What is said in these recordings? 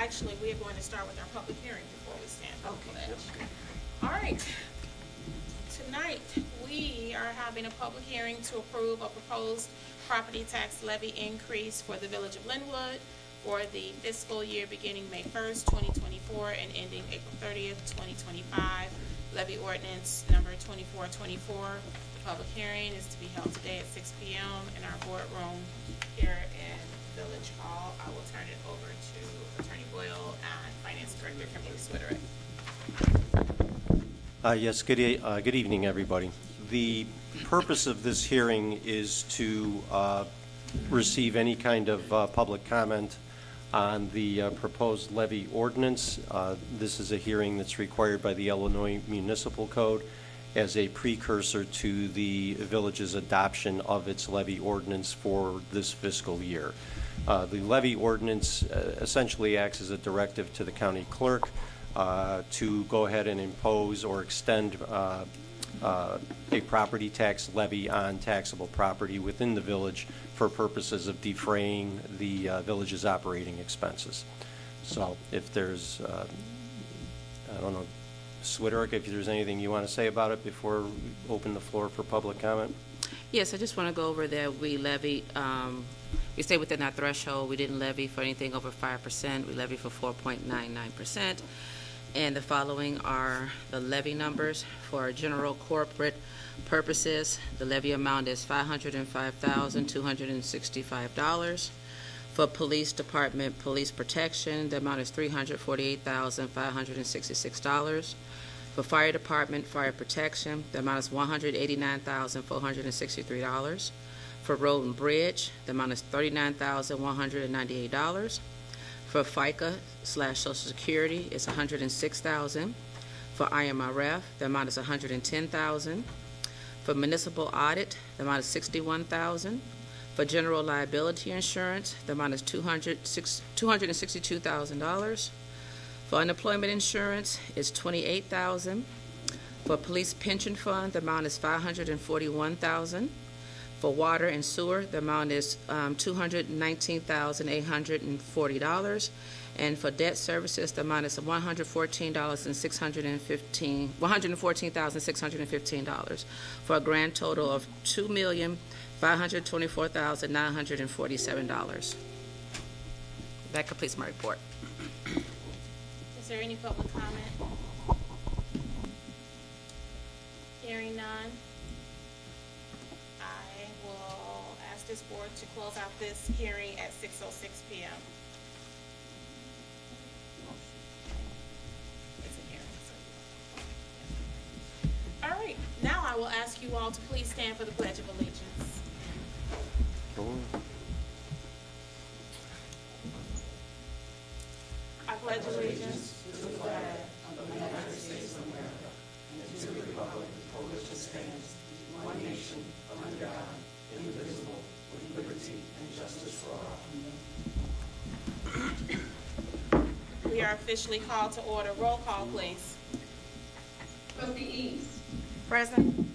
actually, we are going to start with our public hearing before we stand for the Okay. pledge. All right. Tonight, we are having a public hearing to approve a proposed property tax levy increase for the Village of Linwood for the fiscal year beginning May 1st, 2024 and ending April 30th, 2025. Levy ordinance number 2424. The public hearing is to be held today at 6 p.m. in our boardroom here in Village Hall. I will turn it over to Attorney Boyle and Finance Director Kimberly Switterick. Yes, good evening, everybody. The purpose of this hearing is to receive any kind of public comment on the proposed levy ordinance. This is a hearing that's required by the Illinois Municipal Code as a precursor to the village's adoption of its levy ordinance for this fiscal year. The levy ordinance essentially acts as a directive to the county clerk to go ahead and impose or extend a property tax levy on taxable property within the village for purposes of defraying the village's operating expenses. So if there's, I don't know, Switterick, if there's anything you want to say about it before we open the floor for public comment? Yes, I just want to go over that we levied, we stayed within our threshold. We didn't levy for anything over 5%. We levied for 4.99%. And the following are the levy numbers for general corporate purposes. The levy amount is $505,265. For police department police protection, the amount is $348,566. For fire department fire protection, the amount is $189,463. For road and bridge, the amount is $39,198. For FICA/Social Security, it's $106,000. For IMRF, the amount is $110,000. For municipal audit, the amount is $61,000. For general liability insurance, the amount is $262,000. For unemployment insurance, it's $28,000. For police pension fund, the amount is $541,000. For water and sewer, the amount is $219,840. And for debt services, the amount is $114,615, for a grand total of $2,524,947. That completes my report. Is there any public comment? Hearing none. I will ask this board to close out this hearing at 6:06 p.m. It's a hearing, so. All right, now I will ask you all to please stand for the Pledge of Allegiance. I pledge allegiance to the flag of the United States of America and to the republic for which it stands, one nation, under God, indivisible, with liberty and justice for all. We are officially called to order. Roll call, please. Trustee Eames. Present.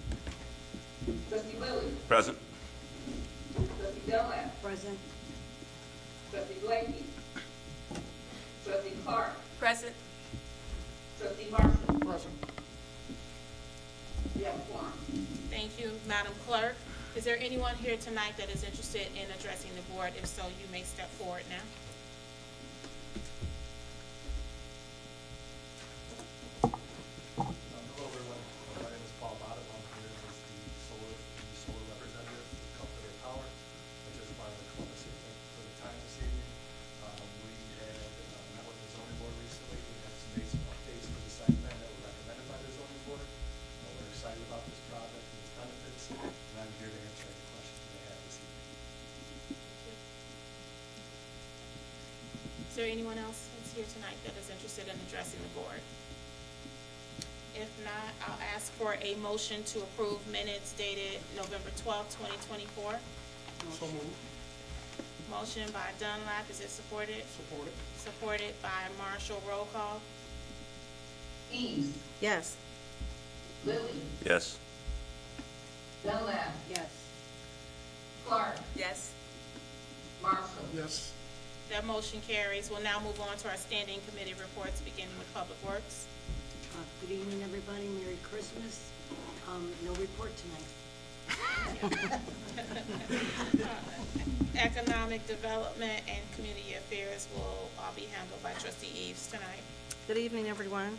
Trustee Lilly. Present. Trustee Dunlap. Present. Trustee Blakey. Trustee Clark. Present. Trustee Marshall. Present. We have a quorum. Thank you, Madam Clerk. Is there anyone here tonight that is interested in addressing the board? If so, you may step forward now. Hello, everyone. My name is Paul Bottom. I'm here as the solar representative for Cutler Power. I just wanted to come and say thank you for the time this evening. We had met with the zoning board recently. We had some made some updates for the site plan that were recommended by the zoning board. We're excited about this project and its benefits, and I'm here to answer any questions you may have this evening. Is there anyone else that's here tonight that is interested in addressing the board? If not, I'll ask for a motion to approve minutes dated November 12th, 2024. So moved. Motion by Dunlap, is it supported? Supported. Supported by Marshall. Roll call. Eames. Yes. Lilly. Yes. Dunlap. Yes. Clark. Yes. Marshall. Yes. The That motion carries. We'll now move on to our standing committee reports, beginning with Public Works. Good evening, everybody. Merry Christmas. No report tonight. Economic Development and Community Affairs will be handled by Trustee Eves tonight. Good evening, everyone.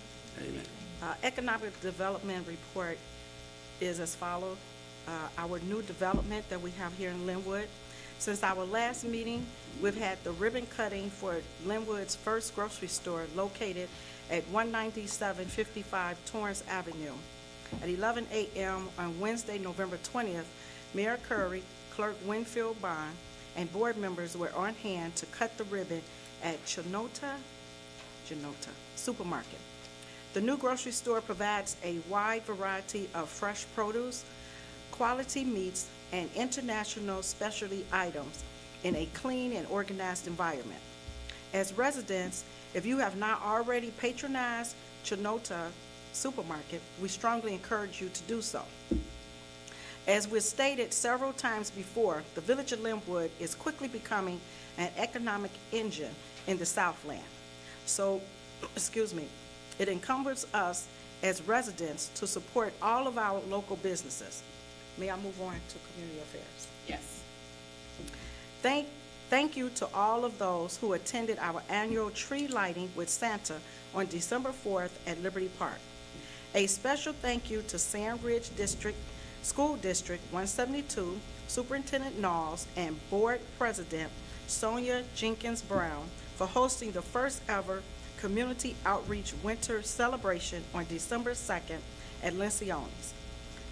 Economic Development Report is as follows. Our new development that we have here in Linwood. Since our last meeting, we've had the ribbon cutting for Linwood's first grocery store located at 19755 Torrance Avenue. At 11 a.m. on Wednesday, November 20th, Mayor Curry, Clerk Winfield Bond, and board members were on hand to cut the ribbon at Janota Supermarket. The new grocery store provides a wide variety of fresh produce, quality meats, and international specialty items in a clean and organized environment. As residents, if you have not already patronized Janota Supermarket, we strongly encourage you to do so. As we've stated several times before, the Village of Linwood is quickly becoming an economic engine in the Southland. So, it encumbers us as residents to support all of our local businesses. May I move on to community affairs? Yes. Thank you to all of those who attended our annual tree lighting with Santa on December 4th at Liberty Park. A special thank you to Sand Ridge School District 172, Superintendent Knowles, and Board President Sonia Jenkins Brown for hosting the first ever Community Outreach Winter Celebration on December 2nd at Lencioni's.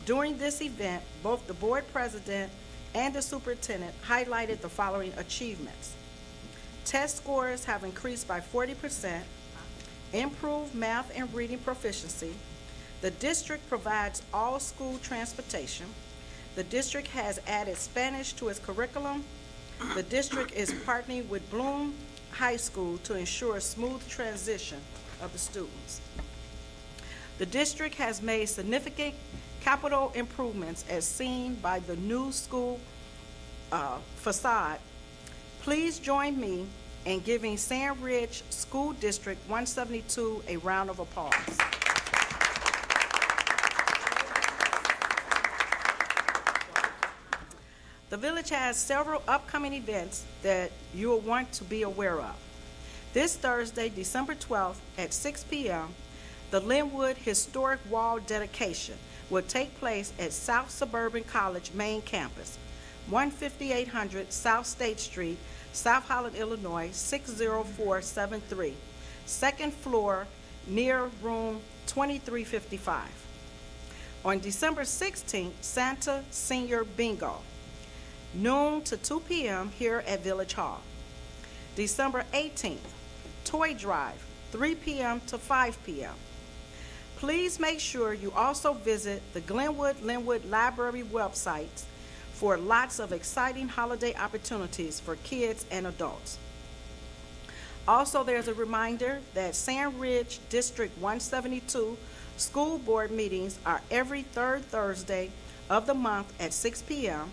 During this event, both the Board President and the Superintendent highlighted the following achievements. Test scores have increased by 40%, improved math and reading proficiency. The district provides all school transportation. The district has added Spanish to its curriculum. The district is partnering with Bloom High School to ensure a smooth transition of the students. The district has made significant capital improvements as seen by the new school facade. Please join me in giving Sand Ridge School District 172 a round of applause. The village has several upcoming events that you will want to be aware of. This Thursday, December 12th at 6 p.m., the Linwood Historic Wall dedication will take place at South Suburban College main campus, 15800 South State Street, South Holland, Illinois, 60473, second floor near room 2355. On December 16th, Santa Senior Bingo, noon to 2 p.m. here at Village Hall. December 18th, Toy Drive, 3 p.m. to 5 p.m. Please make sure you also visit the Linwood Library websites for lots of exciting holiday opportunities for kids and adults. Also, there's a reminder that Sand Ridge District 172 school board meetings are every third Thursday of the month at 6 p.m.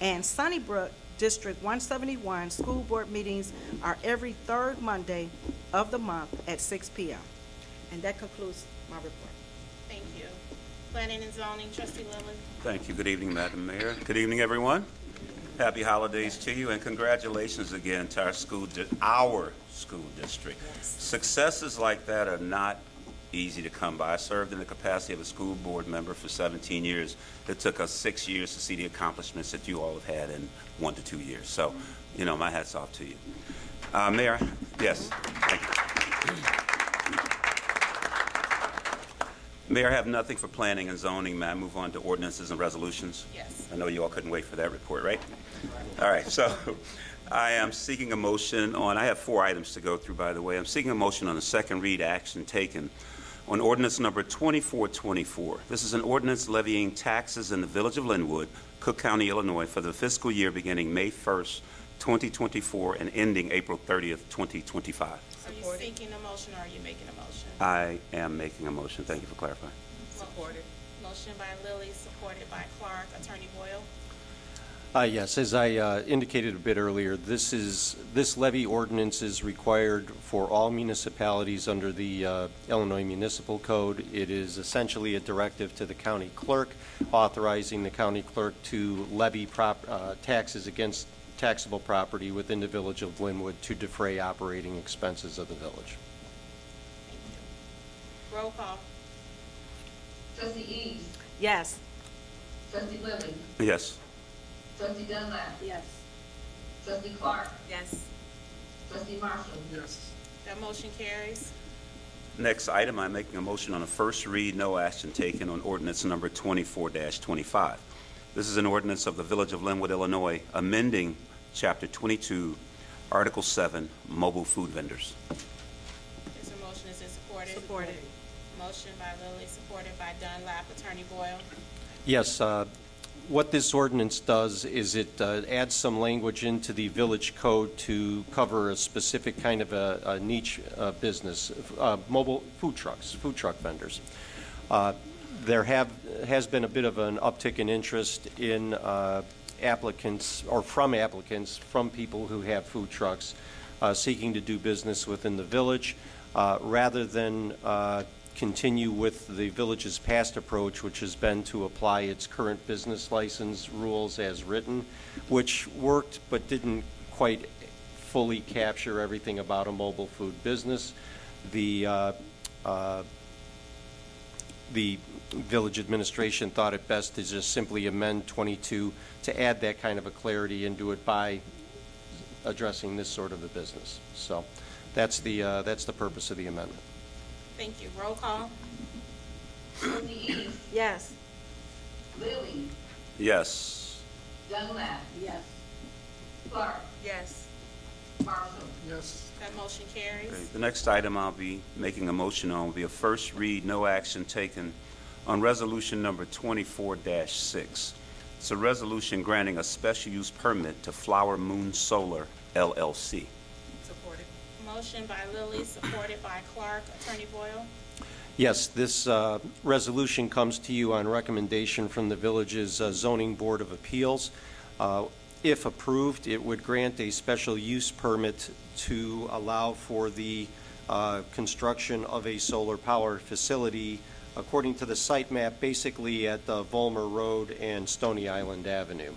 and Sunnybrook District 171 school board meetings are every third Monday of the month at 6 p.m. And that concludes my report. Thank you. Planning and Zoning, Trustee Lilly. Thank you. Good evening, Madam Mayor. Good evening, everyone. Happy holidays to you, and congratulations again to our school district. Successes like that are not easy to come by. I served in the capacity of a school board member for 17 years. It took us 6 years to see the accomplishments that you all have had in 1 to 2 years. So, my hat's off to you. Mayor, yes, thank you. Mayor, I have nothing for planning and zoning. May I move on to ordinances and resolutions? Yes. I know you all couldn't wait for that report, right? All right, so I am seeking a motion on, I have 4 items to go through, by the way. I'm seeking a motion on the second read action taken on ordinance number 2424. This is an ordinance levying taxes in the Village of Linwood, Cook County, Illinois, for the fiscal year beginning May 1st, 2024, and ending April 30th, 2025. Are you seeking a motion or are you making a motion? I am making a motion. Thank you for clarifying. Supported. Motion by Lilly, supported by Clark. Attorney Boyle. Yes, as I indicated a bit earlier, this levy ordinance is required for all municipalities under the Illinois Municipal Code. It is essentially a directive to the county clerk, authorizing the county clerk to levy taxes against taxable property within the village of Linwood to defray operating expenses of the village. Roll call. Trustee Eads, Yes. trustee Lilly, Yes. trustee Dunlap, Yes. trustee Clark, Yes. trustee Marshall, Yes. That motion carries. Next item, I'm making a motion on a first read, no action taken on ordinance number 24-25. This is an ordinance of the Village of Linwood, Illinois, amending Chapter 22, Article 7, mobile food vendors. Is there a motion? Is it supported? Supported. Motion by Lilly, supported by Dunlap. Attorney Boyle. Yes, what this ordinance does is it adds some language into the village code to cover a specific kind of a niche business, mobile food truck vendors. There has been a bit of an uptick in interest in applicants, or from people who have food trucks seeking to do business within the village, rather than continue with the village's past approach, which has been to apply its current business license rules as written, which worked but didn't quite fully capture everything about a mobile food business. The village administration thought it best to just simply amend 22 to add that kind of a clarity and do it by addressing this sort of a business. So that's the purpose of the amendment. Thank you. Roll call. trustee Eads, Yes. Lilly, Yes. Dunlap, Yes. Clark, Yes. Marshall, Yes. That motion carries. Okay, the next item I'll be making a motion on will be a first read, no action taken on resolution number 24-6. It's a resolution granting a special use permit to Flower Moon Solar LLC. Supported. Motion by Lilly, supported by Clark. Attorney Boyle. Yes, this resolution comes to you on recommendation from the village's zoning board of appeals. If approved, it would grant a special use permit to allow for the construction of a solar power facility according to the site map, basically at Volmer Road and Stony Island Avenue.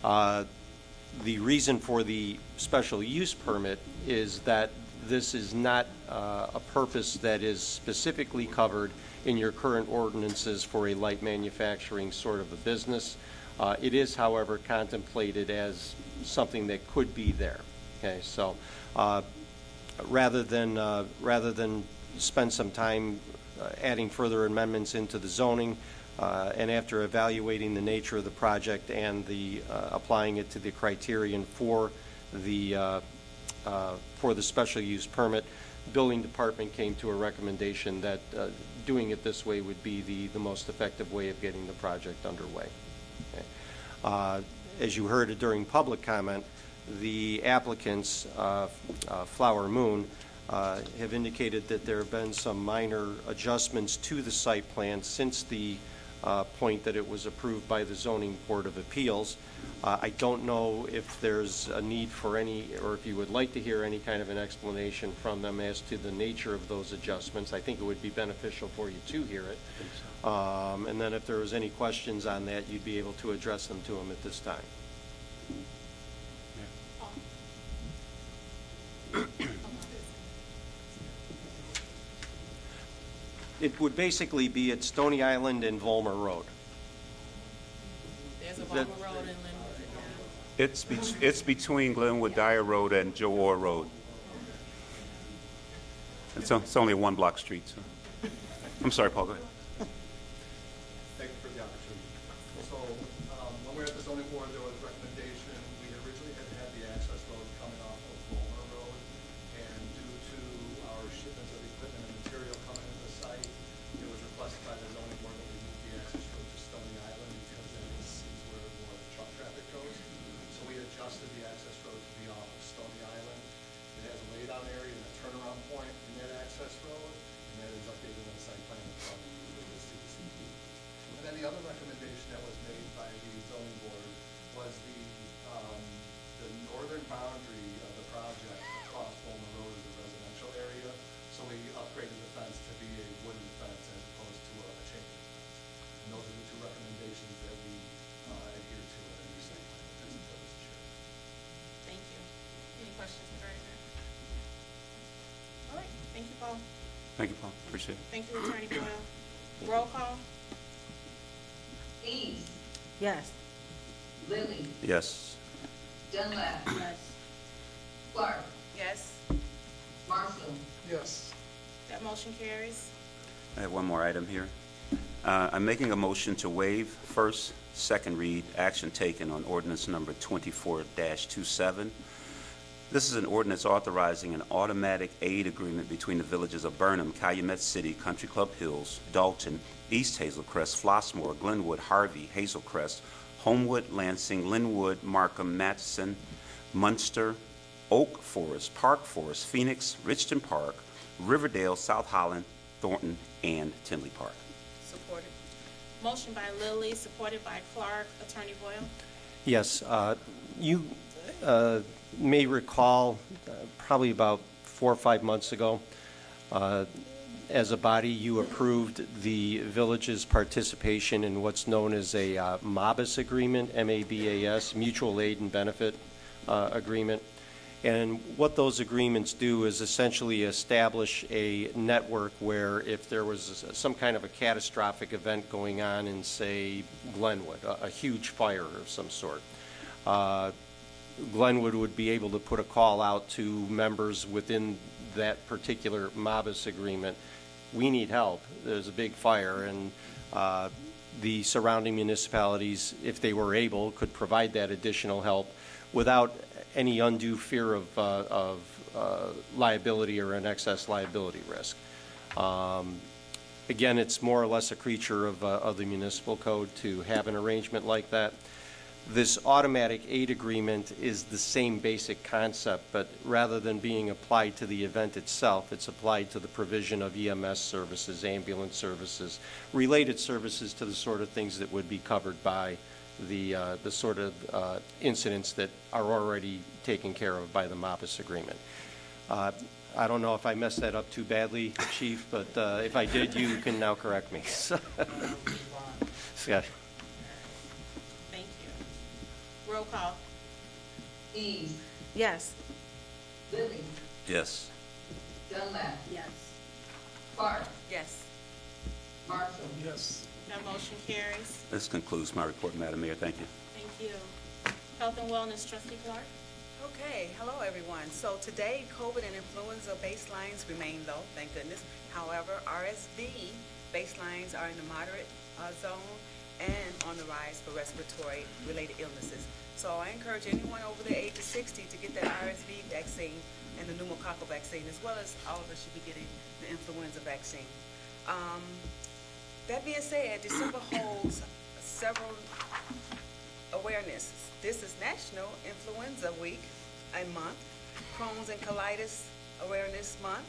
The reason for the special use permit is that this is not a purpose that is specifically covered in your current ordinances for a light manufacturing sort of a business. It is, however, contemplated as something that could be there. Okay, so rather than spend some time adding further amendments into the zoning, and after evaluating the nature of the project and the applying it to the criterion for the special use permit, the building department came to a recommendation that doing it this way would be the most effective way of getting the project underway. Okay. As you heard during public comment, the applicants, Flower Moon, have indicated that there have been some minor adjustments to the site plan since the point that it was approved by the Zoning Board of Appeals. I don't know if there's a need for any, or if you would like to hear any kind of an explanation from them as to the nature of those adjustments. I think it would be beneficial for you to hear it. And then if there was any questions on that, you'd be able to address them to them at this time. It would basically be at Stony Island and Volmer Road. There's a That- Volmer Road in Linwood. It's between Glenwood Dyer Road and Joe Orr Road. It's only a one-block street, so. I'm sorry, Paul, go ahead. Thank you for the opportunity. So, when we were at the zoning board, there was a recommendation, we originally had the access road coming off of Volmer Road, and due to our shipments of equipment and material coming to the site, it was requested by the zoning board that we move the access road to Stony Island, because that is where more of the truck traffic goes. So we adjusted the access road to be off of Stony Island. It has a laydown area and a turnaround point in that access road, and that is updated on the site plan that's on the CDCP. And then the other recommendation that was made by the zoning board was the Thank you, Paul. Thank you, Paul. Appreciate it. Thank you, Attorney Boyle. Roll call? East, Yes. Lilly, Yes. Dunlap, Yes. Clark, Yes. Marshall, Yes. That motion carries. I have one more item here. I'm making a motion to waive first, second read, action taken on ordinance number 24-27. This is an ordinance authorizing an automatic aid agreement between the villages of Burnham, Calumet City, Country Club Hills, Dalton, East Hazelcrest, Flossmoor, Glenwood, Harvey, Hazelcrest, Homewood, Lansing, Linwood, Markham, Matteson, Munster, Oak Forest, Park Forest, Phoenix, Richton Park, Riverdale, South Holland, Thornton, and Tinley Park. Supported. Motion by Lilly, supported by Clark. Attorney Boyle? Yes, you may recall, probably about 4 or 5 months ago, as a body, you approved the village's participation in what's known as a MABUS agreement, M-A-B-A-S, Mutual Aid and Benefit Agreement. And what those agreements do is essentially establish a network where if there was some kind of a catastrophic event going on in, say, Glenwood, a huge fire of some sort, Glenwood would be able to put a call out to members within that particular MABUS agreement. We need help. There's a big fire, and the surrounding municipalities, if they were able, could provide that additional help without any undue fear of liability or an excess liability risk. Again, it's more or less a creature of the municipal code to have an arrangement like that. This automatic aid agreement is the same basic concept, but rather than being applied to the event itself, it's applied to the provision of EMS services, ambulance services, related services to the sort of things that would be covered by the sort of incidents that are already taken care of by the MABUS agreement. I don't know if I messed that up too badly, Chief, but if I did, you can now correct me. Scott. Thank you. Roll call? East, Yes. Lilly, Yes. Dunlap, Yes. Clark, Yes. Marshall, Yes. That motion carries. This concludes my report, Madam Mayor. Thank you. Thank you. Health and Wellness, Trustee Clark? Okay, hello everyone. So today, COVID and influenza baselines remain low, thank goodness. However, RSV baselines are in the moderate zone and on the rise for respiratory related illnesses. So I encourage anyone over the age of 60 to get that RSV vaccine and the pneumococcal vaccine, as well as all of us should be getting the influenza vaccine. That being said, December holds several awarenesses. This is National Influenza Week, a month, Crohn's and Colitis Awareness Month,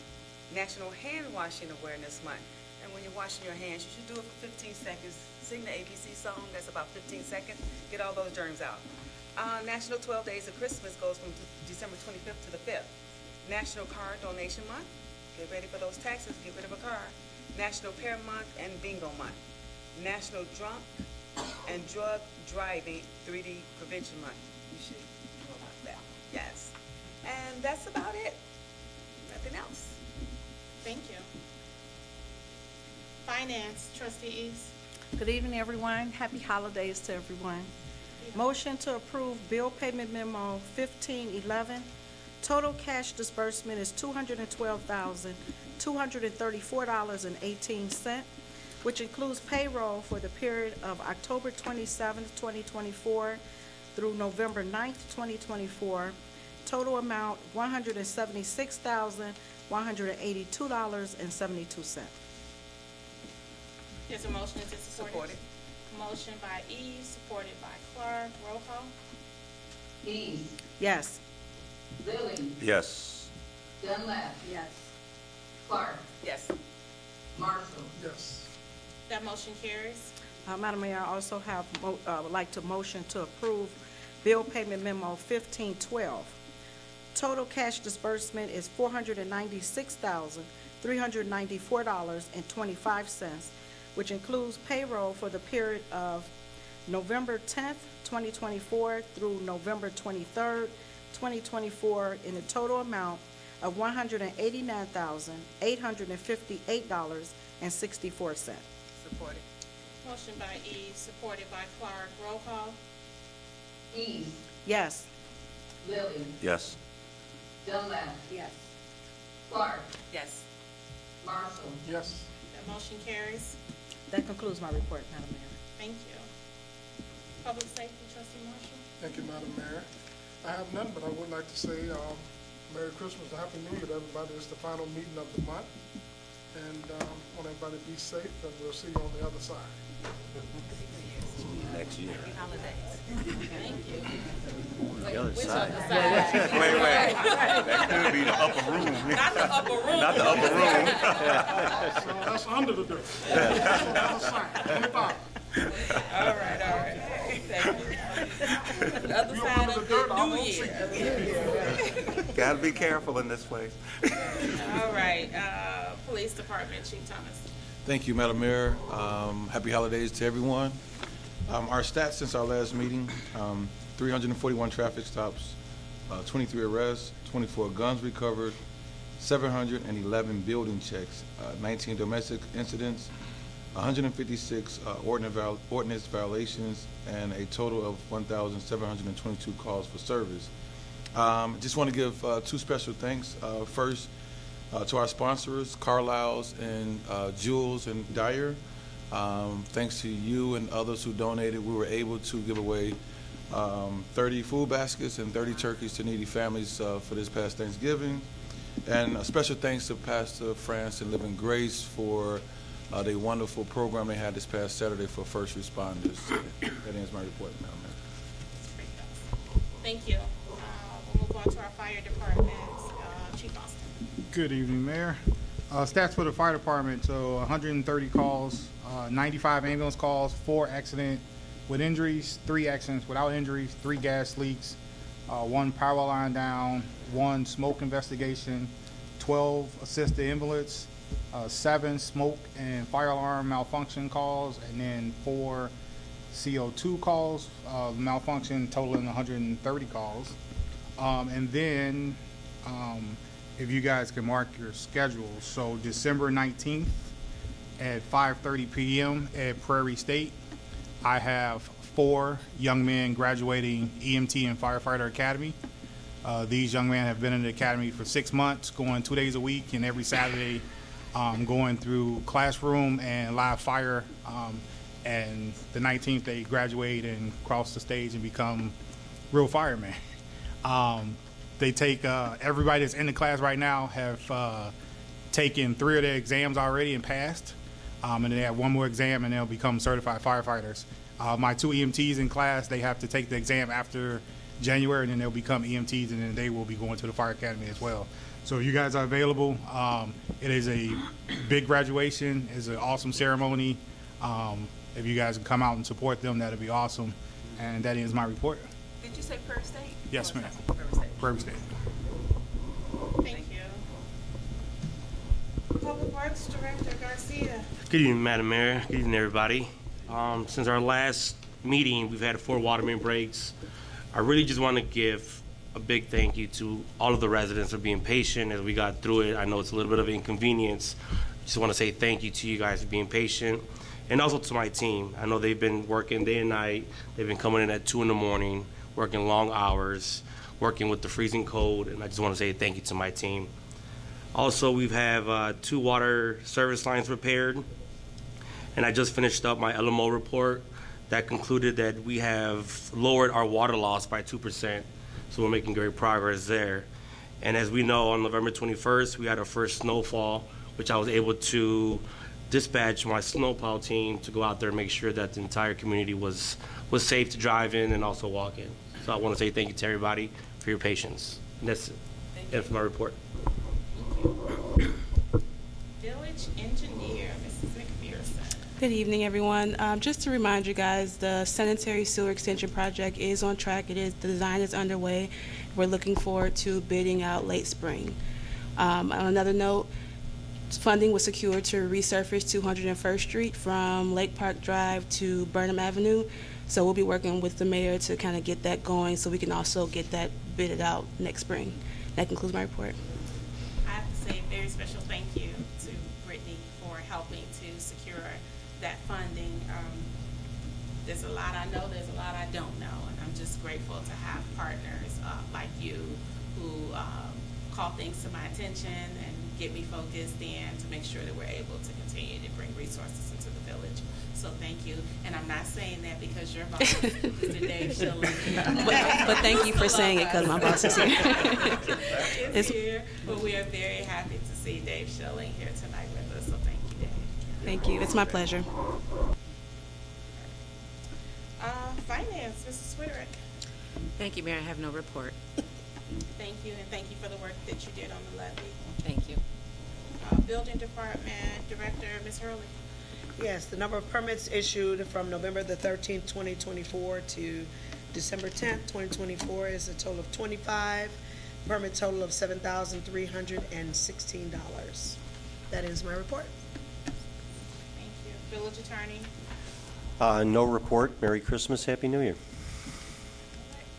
National Hand Washing Awareness Month. And when you're washing your hands, you should do it for 15 seconds. Sing the ABC song, that's about 15 seconds. Get all those germs out. National 12 Days of Christmas goes from December 25th to the 5th. National Car Donation Month. Get ready for those taxes, get rid of a car. National Pear Month and Bingo Month. National Drunk and Drug Driving 3D Prevention Month. You should know about that. Yes. And that's about it. Nothing else. Thank you. Finance, Trustee East? Good evening, everyone. Happy holidays to everyone. Motion to approve bill payment memo 1511. Total cash disbursement is $212,234.18, which includes payroll for the period of October 27th, 2024 through November 9th, 2024. Total amount $176,182.72. There's a motion, is it supported? Supported. Motion by Eves, supported by Clark. Roll call? East, Yes. Lilly, Yes. Dunlap, Yes. Clark, Yes. Marshall, Yes. That motion carries. Madam Mayor, I also have, would like to motion to approve bill payment memo 1512. Total cash disbursement is $496,394.25, which includes payroll for the period of November 10th, 2024 through November 23rd, 2024, in a total amount of $189,858.64. Supported. Motion by Eves, supported by Clark. Roll call. Eves, Yes. Lily, Yes. Dunlap, Yes. Clark, Yes. Marshall, Yes. That motion carries. That concludes my report, Madam Mayor. Thank you. Public Safety, Trustee Marshall. Thank you, Madam Mayor. I have none, but I would like to say Merry Christmas and Happy New Year to everybody. It's the final meeting of the month. And want everybody to be safe, and we'll see you on the other side. Next year. The other side. Wait. That could be the upper room. Not the upper room. Not the upper room. So that's under the dirt. That's on the other side, on the bottom. All right. Thank you. The other You're side under of the dirt, the I new won't see year. Gotta be careful in this place. All right, Police Department, Chief Thomas. Thank you, Madam Mayor. Happy holidays to everyone. Our stats since our last meeting, 341 traffic stops, 23 arrests, 24 guns recovered, 711 building checks, 19 domestic incidents, 156 ordinance violations, and a total of 1,722 calls for service. Just want to give two special thanks. First, to our sponsors, Carlisle's and Jules and Dyer. Thanks to you and others who donated, we were able to give away 30 food baskets and 30 turkeys to needy families for this past Thanksgiving. And a special thanks to Pastor France and Living Grace for the wonderful program they had this past Saturday for first responders. That ends my report, Madam Mayor. Thank you. We'll move on to our fire department, Chief Austin. Good evening, Mayor. Stats for the fire department, so 130 calls, 95 ambulance calls, 4 accident with injuries, 3 accidents without injuries, 3 gas leaks, 1 power line down, 1 smoke investigation, 12 assisted invalids, 7 smoke and fire alarm malfunction calls, and then 4 CO2 calls, malfunction totaling 130 calls. And then if you guys can mark your schedules, so December 19th at 5:30 p.m. at Prairie State, I have 4 young men graduating EMT and Firefighter Academy. These young men have been in the academy for 6 months, going 2 days a week, and every Saturday going through classroom and live fire. And the 19th, they graduate and cross the stage and become real firemen. They take everybody that's in the class right now have taken 3 of their exams already and passed, and they have 1 more exam and they'll become certified firefighters. My 2 EMTs in class, they have to take the exam after January, and then they'll become EMTs, and then they will be going to the fire academy as well. So if you guys are available, it is a big graduation. It's an awesome ceremony. If you guys can come out and support them, that'd be awesome. And that ends my report. Did you say Prairie State? Yes, ma'am. Prairie State. Prairie State. Thank you. Public Works Director Garcia. Good evening, Madam Mayor. Good evening, everybody. Since our last meeting, we've had 4 water main breaks. I really just want to give a big thank you to all of the residents for being patient as we got through it. I know it's a little bit of an inconvenience. Just want to say thank you to you guys for being patient, and also to my team. I know they've been working day and night. They've been coming in at 2 in the morning, working long hours, working with the freezing cold, and I just want to say thank you to my team. Also, we have 2 water service lines repaired, and I just finished up my LMO report that concluded that we have lowered our water loss by 2%, so we're making great progress there. And as we know, on November 21st, we had our first snowfall, which I was able to dispatch my snowplow team to go out there and make sure that the entire community was safe to drive in and also walk in. So I want to say thank you to everybody for your patience. And that's it for my report. Village Engineer, Mrs. McPherson. Good evening, everyone. Just to remind you guys, the sanitary sewer extension project is on track. The design is underway. We're looking forward to bidding out late spring. On another note, funding was secured to resurface 201st Street from Lake Park Drive to Burnham Avenue. So we'll be working with the mayor to kind of get that going so we can also get that bidded out next spring. That concludes my report. special thank you to Brittany for helping to secure that funding. There's a lot I know, there's a lot I don't know, and I'm just grateful to have partners like you who call things to my attention and get me focused in to make sure that we're able to continue to bring resources into the village. So thank you. And I'm not saying that because your boss, Mr. Dave Schilling. But thank you for saying it because my boss is here. Is here, but we are very happy to see Dave Schilling here tonight with us. So thank you, Dave. Thank you. It's my pleasure. Finance, Mrs. Swiderick. Thank you, Mayor. I have no report. Thank you, and thank you for the work that you did on the levy. Thank you. Building Department Director, Ms. Hurley. Yes, the number of permits issued from November the 13th, 2024 to December 10th, 2024 is a total of 25, permit total of $7,316. That is my report. Thank you. Village Attorney. No report. Merry Christmas, Happy New Year.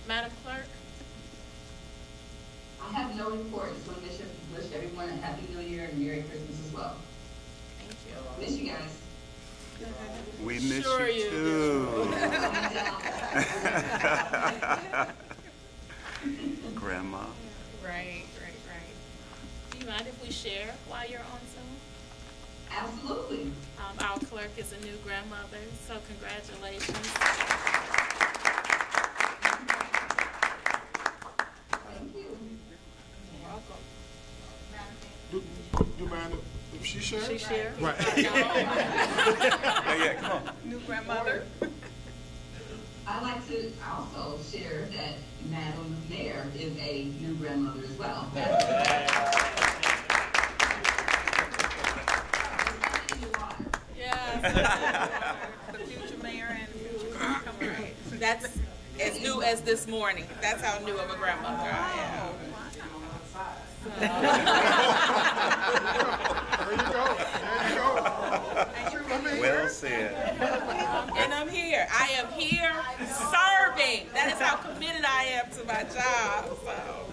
Madam Clerk. I have no report. Just want to wish everyone a Happy New Year and Merry Christmas as well. Thank you. Miss you guys. We miss Sure you you too. Grandma. Right. Do you mind if we share while you're on Zoom? Absolutely. Our clerk is a new grandmother, so congratulations. Thank you. You're welcome. Do you mind if she shares? She shared? Right. Yeah, come on. New grandmother. I'd like to also share that Madam Mayor is a new grandmother as well. Yes. The future mayor and future grandmother. That's as new as this morning. That's how new of a grandmother I am. Well said. And I'm here. I am here serving. That is how committed I am to my job. So,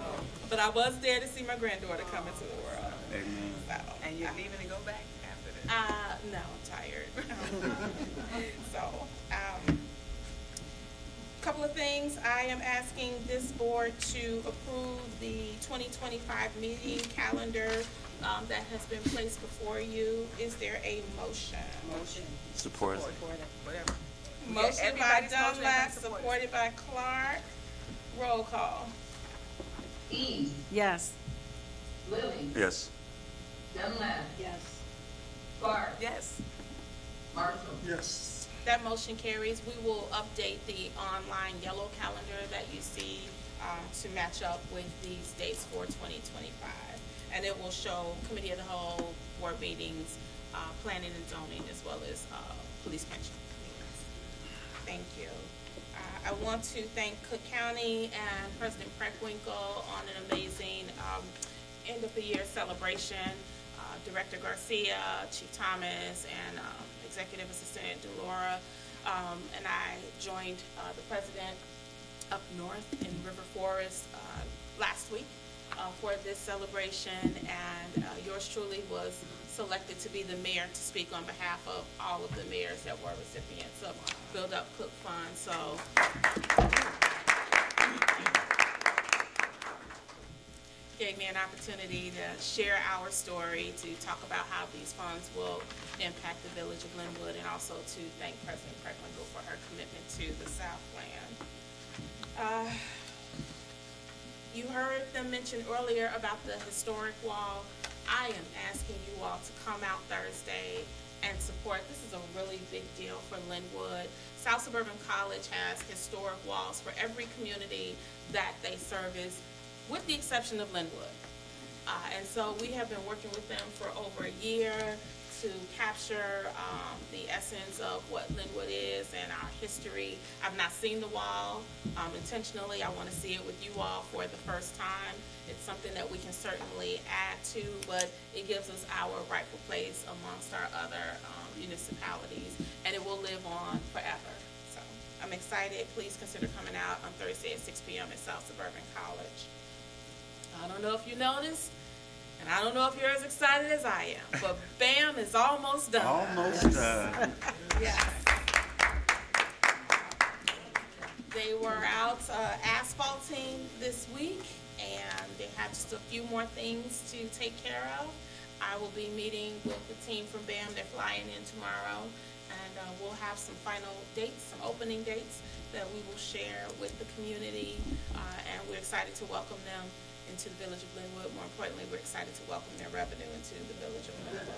but I was there to see my granddaughter come into the world. Amen. So, And you're leaving to go back after this? no, I'm tired. Couple of things. I am asking this board to approve the 2025 meeting calendar that has been placed before you. Is there a motion? Motion. Support. Whatever. Motion by everybody's motion Dunlap, has been supported by Clark. Roll call. Eames, Yes. Lilly, Yes. Dunlap, Yes. Clark, Yes. Marshall. Yes. That motion carries. We will update the online yellow calendar that you see to match up with these dates for 2025. And it will show committee of the whole, board meetings, planning and zoning, as well as police pension meetings. Thank you. I want to thank Cook County and President Preckwinkle on an amazing end of the year celebration. Director Garcia, Chief Thomas, and Executive Assistant Delora, and I joined the president up north in River Forest last week for this celebration, and yours truly was selected to be the mayor to speak on behalf of all of the mayors that were recipients of Build Up Cook Fund. So gave me an opportunity to share our story, to talk about how these funds will impact the village of Linwood, and also to thank President Preckwinkle for her commitment to the Southland. You heard them mention earlier about the historic wall. I am asking you all to come out Thursday and support. This is a really big deal for Linwood. South Suburban College has historic walls for every community that they service, with the exception of Linwood. And so we have been working with them for over a year to capture the essence of what Linwood is and our history. I've not seen the wall intentionally. I want to see it with you all for the first time. It's something that we can certainly add to, but it gives us our rightful place amongst our other municipalities, and it will live on forever. So I'm excited. Please consider coming out on Thursday at 6 p.m. at South Suburban College. I don't know if you noticed, And I don't know if you're as excited as I am, but BAM is almost done. Almost done. Yes. They were out asphalting this week, and they have just a few more things to take care of. I will be meeting with the team from BAM. They're flying in tomorrow, and we'll have some final dates, some opening dates that we will share with the community, and we're excited to welcome them into the Village of Linwood. More importantly, we're excited to welcome their revenue into the Village of Linwood.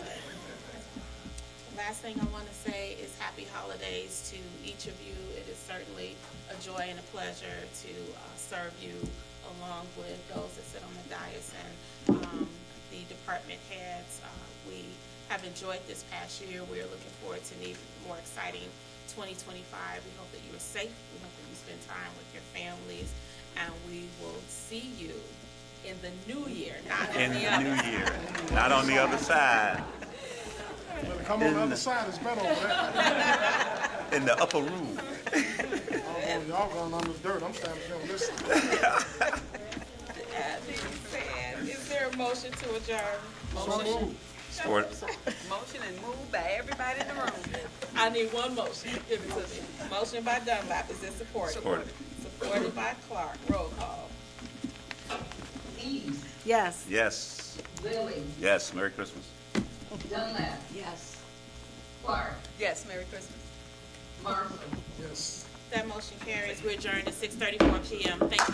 Last thing I want to say is happy holidays to each of you. It is certainly a joy and a pleasure to serve you along with those that sit on the dais and the department heads. We have enjoyed this past year. We're looking forward to an even more exciting 2025. We hope that you are safe. We hope that you spend time with your families, and we will see you in the new year, not In on the the other new side. year, not on the other side, Better come on the other side, it's better over there. in the upper room. Y'all going on the dirt, I'm standing here on this side. That being said, is there a motion to adjourn? So moved. Support. Motion and moved by everybody in the room. I need one motion. Give it to me. Motion by Dunlap. Is it supported? Supported. Supported by Clark. Roll call. Eves, Yes. Yes. Lily, Yes. Merry Christmas. Dunlap, Yes. Clark, Yes, Merry Christmas. Marshall. Yes. That motion carries. We're adjourned at 6:34 p.m. Thank you.